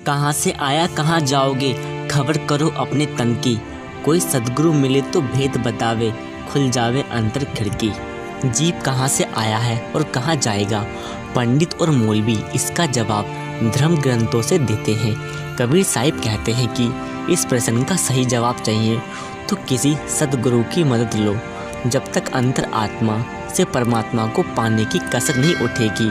कहाँ से आया कहाँ जाओगे, खबर करो अपने तन की। कोई सद्गुरु मिले तो भेद बतावे, खुल जावे अंतर खिड़की। जीव कहाँ से आया है और कहाँ जाएगा, पंडित और मौलवी इसका जवाब धर्म ग्रंथों से देते हैं। कबीर साहिब कहते हैं कि इस प्रश्न का सही जवाब चाहिए तो किसी सद्गुरु की मदद लो। जब तक अंतर आत्मा से परमात्मा को पाने की कसर नहीं उठेगी,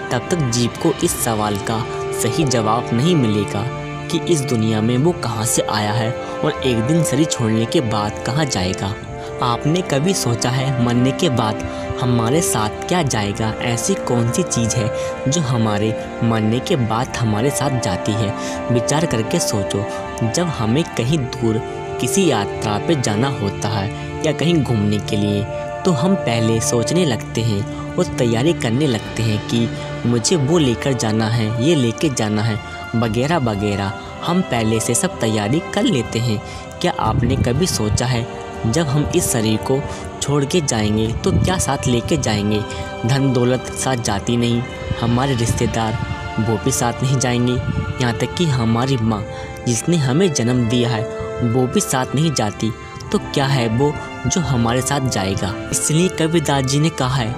तब तक जीव को इस सवाल का सही जवाब नहीं मिलेगा कि इस दुनिया में वो कहाँ से आया है और एक दिन शरीर छोड़ने के बाद कहाँ जाएगा। आपने कभी सोचा है मरने के बाद हमारे साथ क्या जाएगा? ऐसी कौन सी चीज़ है जो हमारे मरने के बाद हमारे साथ जाती है? विचार करके सोचो। जब हमें कहीं दूर किसी यात्रा पे जाना होता है या कहीं घूमने के लिए, तो हम पहले सोचने लगते हैं और तैयारी करने लगते हैं कि मुझे वो लेकर जाना है, ये लेके जाना है, वगैरह वगैरह। हम पहले से सब तैयारी कर लेते हैं। क्या आपने कभी सोचा है जब हम इस शरीर को छोड़ के जाएंगे तो क्या साथ लेके जाएंगे? धन दौलत साथ जाती नहीं, हमारे रिश्तेदार वो भी साथ नहीं जाएंगे, यहाँ तक कि हमारी माँ जिसने हमें जन्म दिया है वो भी साथ नहीं जाती। तो क्या है वो जो हमारे साथ जाएगा? इसलिए कबीरदास जी ने कहा है,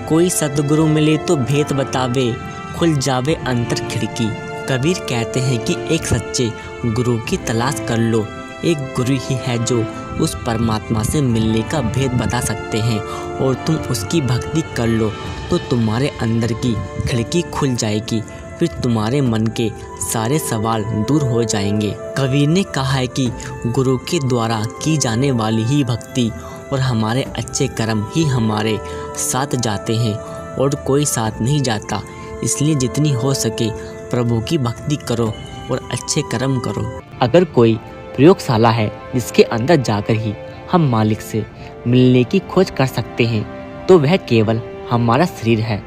कोई सद्गुरु मिले तो भेद बतावे, खुल जावे अंतर खिड़की। कबीर कहते हैं कि एक सच्चे गुरु की तलाश कर लो। एक गुरु ही है जो उस परमात्मा से मिलने का भेद बता सकते हैं, और तुम उसकी भक्ति कर लो तो तुम्हारे अंदर की खिड़की खुल जाएगी। फिर तुम्हारे मन के सारे सवाल दूर हो जाएंगे। कबीर ने कहा है कि गुरु के द्वारा की जाने वाली ही भक्ति और हमारे अच्छे कर्म ही हमारे साथ जाते हैं और कोई साथ नहीं जाता। इसलिए जितनी हो सके प्रभु की भक्ति करो और अच्छे कर्म करो। अगर कोई प्रयोगशाला है जिसके अंदर जाकर ही हम मालिक से मिलने की खोज कर सकते हैं, तो वह केवल हमारा शरीर है,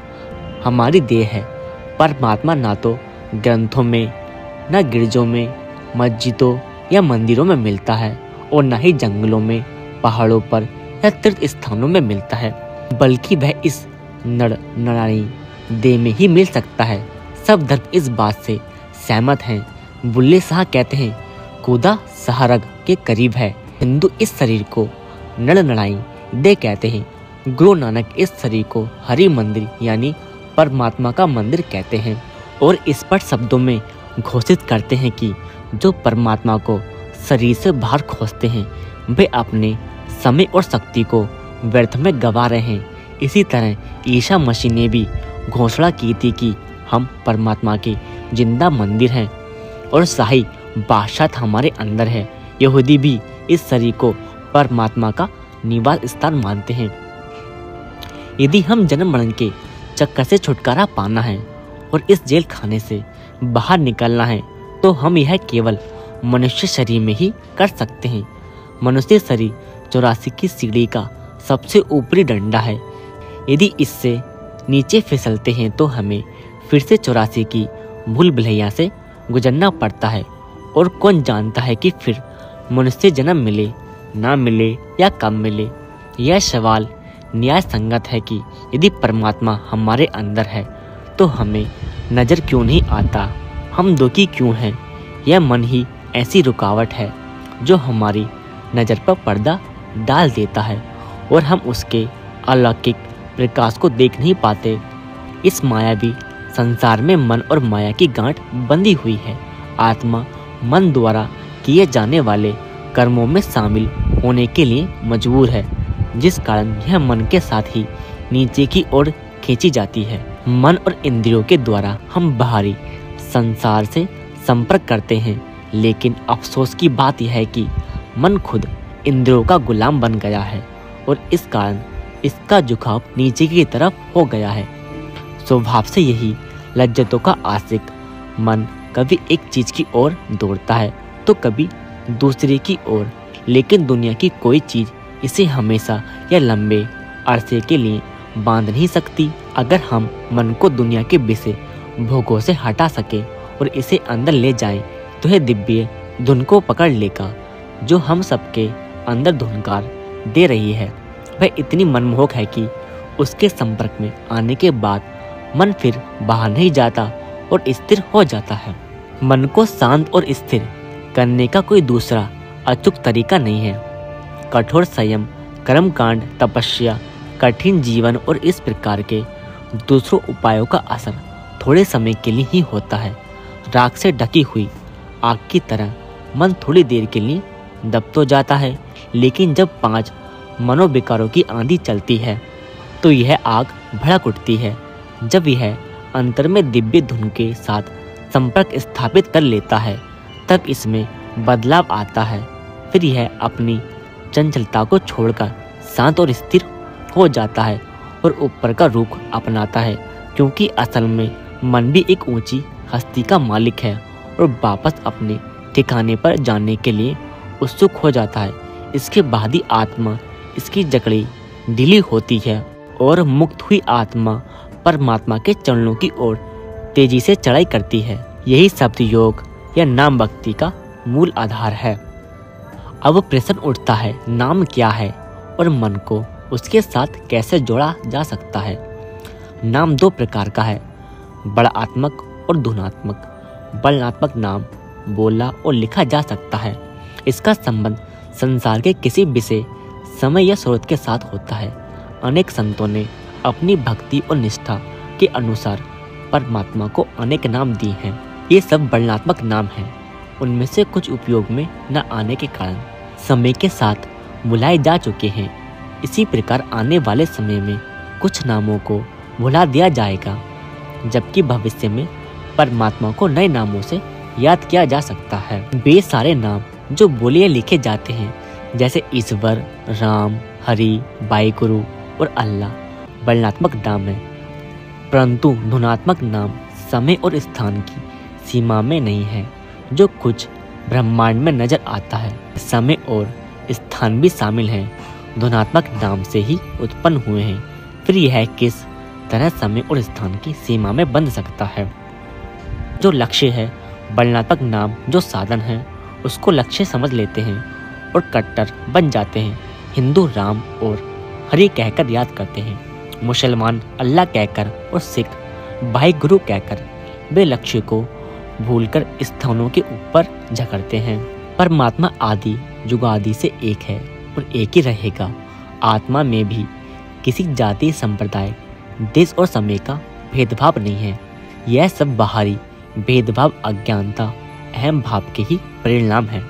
हमारी देह है। परमात्मा ना तो ग्रंथों में, न गिरजों में, मस्जिदों या मंदिरों में मिलता है, और न ही जंगलों में, पहाड़ों पर या तीर्थ स्थानों में मिलता है, बल्कि वह इस नर नारायणी देह में ही मिल सकता है। सब धर्म इस बात से सहमत हैं। बुल्ले शाह कहते हैं, खुदा सहारग के करीब है। हिंदू इस शरीर को नर नारायणी देह कहते हैं। गुरु नानक इस शरीर को हरि मंदिर यानी परमात्मा का मंदिर कहते हैं, और स्पष्ट शब्दों में घोषित करते हैं कि जो परमात्मा को शरीर से बाहर खोजते हैं वे अपने समय और शक्ति को व्यर्थ में गवा रहे हैं। इसी तरह ईसा मसीह ने भी घोषणा की थी कि हम परमात्मा के जिंदा मंदिर हैं और शाही बादशाह हमारे अंदर है। यहूदी भी इस शरीर को परमात्मा का निवास स्थान मानते हैं। यदि हम जन्म मरण के चक्कर से छुटकारा पाना है और इस जेल खाने से बाहर निकलना है, तो हम यह केवल मनुष्य शरीर में ही कर सकते हैं। मनुष्य शरीर 84 की सीढ़ी का सबसे ऊपरी डंडा है। यदि इससे नीचे फिसलते हैं तो हमें फिर से 84 की भूल भुलैया से गुजरना पड़ता है, और कौन जानता है कि फिर मनुष्य जन्म मिले, ना मिले या कब मिले। यह सवाल न्याय संगत है कि यदि परमात्मा हमारे अंदर है तो हमें नज़र क्यों नहीं आता, हम दुखी क्यों हैं? यह मन ही ऐसी रुकावट है जो हमारी नज़र पर पर्दा डाल देता है और हम उसके अलौकिक प्रकाश को देख नहीं पाते। इस मायावी संसार में मन और माया की गांठ बंधी हुई है। आत्मा मन द्वारा किए जाने वाले कर्मों में शामिल होने के लिए मजबूर है, जिस कारण यह मन के साथ ही नीचे की ओर खींची जाती है। मन और इंद्रियों के द्वारा हम बाहरी संसार से संपर्क करते हैं, लेकिन अफसोस की बात यह है कि मन खुद इंद्रियों का गुलाम बन गया है और इस कारण इसका झुकाव नीचे की तरफ हो गया है। स्वभाव से यही लज्जतों का आशिक मन कभी एक चीज की ओर दौड़ता है तो कभी दूसरे की ओर, लेकिन दुनिया की कोई चीज इसे हमेशा या लंबे अरसे के लिए बांध नहीं सकती। अगर हम मन को दुनिया के विषय भोगों से हटा सके और इसे अंदर ले जाएं, तो यह दिव्य धुन को पकड़ लेगा जो हम सबके अंदर धुनकार दे रही है। वह इतनी मनमोहक है कि उसके संपर्क में आने के बाद मन फिर बाहर नहीं जाता और स्थिर हो जाता है। मन को शांत और स्थिर करने का कोई दूसरा अचूक तरीका नहीं है। कठोर संयम, कर्मकांड, तपस्या, कठिन जीवन और इस प्रकार के दूसरों उपायों का असर थोड़े समय के लिए ही होता है। राख से ढकी हुई आग की तरह मन थोड़ी देर के लिए दब तो जाता है, लेकिन जब 5 मनोविकारों की आंधी चलती है तो यह आग भड़क उठती है। जब यह अंतर में दिव्य धुन के साथ संपर्क स्थापित कर लेता है तब इसमें बदलाव आता है। फिर यह अपनी चंचलता को छोड़कर शांत और स्थिर हो जाता है और ऊपर का रुख अपनाता है, क्योंकि असल में मन भी एक ऊंची हस्ती का मालिक है और वापस अपने ठिकाने पर जाने के लिए उत्सुक हो जाता है। इसके बाद ही आत्मा इसकी जकड़ी ढीली होती है और मुक्त हुई आत्मा परमात्मा के चरणों की ओर तेजी से चढ़ाई करती है। यही शब्द योग या नाम भक्ति का मूल आधार है। अब प्रश्न उठता है, नाम क्या है और मन को उसके साथ कैसे जोड़ा जा सकता है। नाम 2 प्रकार का है, बड़ात्मक और धुनात्मक। बलनात्मक नाम बोला और लिखा जा सकता है। इसका संबंध संसार के किसी विषय, समय या स्रोत के साथ होता है। अनेक संतों ने अपनी भक्ति और निष्ठा के अनुसार परमात्मा को अनेक नाम दिए हैं। ये सब वर्णनात्मक नाम हैं। उनमें से कुछ उपयोग में न आने के कारण समय के साथ भुलाए जा चुके हैं। इसी प्रकार आने वाले समय में कुछ नामों को भुला दिया जाएगा, जबकि भविष्य में परमात्मा को नए नामों से याद किया जा सकता है। वे सारे नाम जो बोले लिखे जाते हैं, जैसे ईश्वर, राम, हरि, वाहिगुरु और अल्लाह, वर्णनात्मक नाम है, परंतु धुनात्मक नाम समय और स्थान की सीमा में नहीं है, जो कुछ ब्रह्मांड में नजर आता है। समय और स्थान भी शामिल हैं, धुनात्मक नाम से ही उत्पन्न हुए हैं। फिर यह किस तरह समय और स्थान की सीमा में बंध सकता है। जो लक्ष्य है, वर्णनात्मक नाम जो साधन है उसको लक्ष्य समझ लेते हैं और कट्टर बन जाते हैं। हिंदू राम और हरि कहकर याद करते हैं, मुसलमान अल्लाह कहकर और सिख वाहिगुरु कहकर वे लक्ष्य को भूलकर स्थानों के ऊपर झकड़ते हैं। परमात्मा आदि जुगादि से एक है और एक ही रहेगा। आत्मा में भी किसी जाति, संप्रदाय, देश और समय का भेदभाव नहीं है। यह सब बाहरी भेदभाव अज्ञानता, अहम भाव के ही परिणाम है।